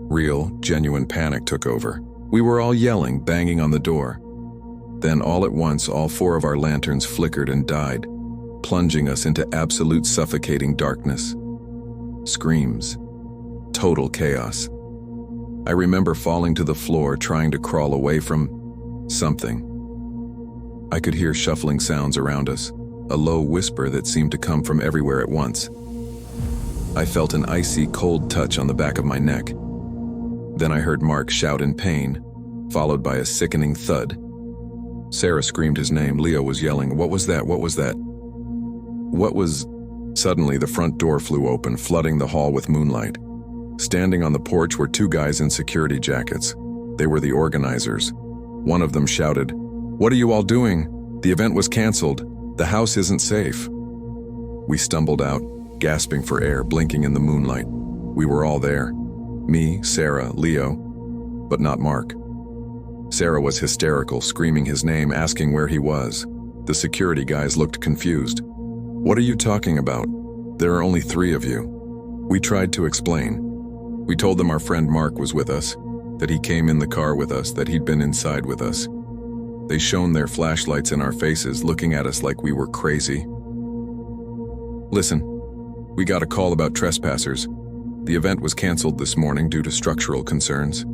Real, genuine panic took over. We were all yelling, banging on the door. Then all at once, all 4 of our lanterns flickered and died, plunging us into absolute suffocating darkness. Screams. Total chaos. I remember falling to the floor, trying to crawl away from something. I could hear shuffling sounds around us, a low whisper that seemed to come from everywhere at once. I felt an icy cold touch on the back of my neck. Then I heard Mark shout in pain, followed by a sickening thud. Sarah screamed his name. Leo was yelling, "What was that? What was that?" What was... Suddenly, the front door flew open, flooding the hall with moonlight. Standing on the porch were 2 guys in security jackets. They were the organizers. One of them shouted, "What are you all doing? The event was canceled. The house isn't safe." We stumbled out, gasping for air, blinking in the moonlight. We were all there. Me, Sarah, Leo, but not Mark. Sarah was hysterical, screaming his name, asking where he was. The security guys looked confused. "What are you talking about? There are only 3 of you." We tried to explain. We told them our friend Mark was with us, that he came in the car with us, that he'd been inside with us. They shone their flashlights in our faces, looking at us like we were crazy. "Listen, we got a call about trespassers. The event was canceled this morning due to structural concerns.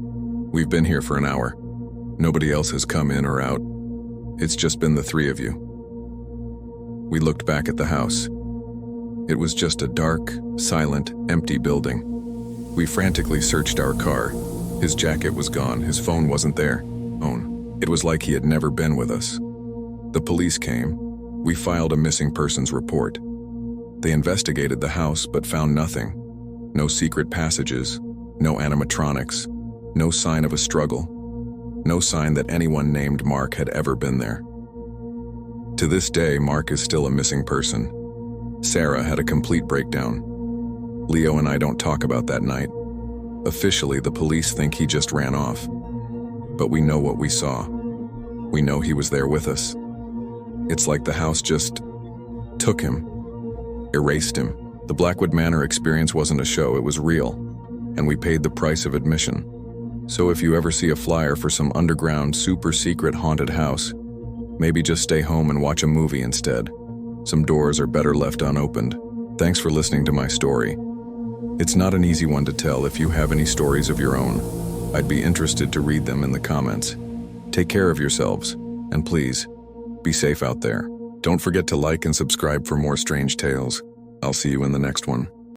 We've been here for an hour. Nobody else has come in or out. It's just been the 3 of you." We looked back at the house. It was just a dark, silent, empty building. We frantically searched our car. His jacket was gone, his phone wasn't there. It was like he had never been with us. The police came. We filed a missing persons report. They investigated the house but found nothing. No secret passages, no animatronics, no sign of a struggle, no sign that anyone named Mark had ever been there. To this day, Mark is still a missing person. Sarah had a complete breakdown. Leo and I don't talk about that night. Officially, the police think he just ran off. But we know what we saw. We know he was there with us. It's like the house just took him. erased him. The Blackwood Manor experience wasn't a show, it was real, and we paid the price of admission. So if you ever see a flyer for some underground, super secret haunted house, maybe just stay home and watch a movie instead. Some doors are better left unopened. Thanks for listening to my story. It's not an easy one to tell. If you have any stories of your own, I'd be interested to read them in the comments. Take care of yourselves, and please, be safe out there. Don't forget to like and subscribe for more strange tales. I'll see you in the next one.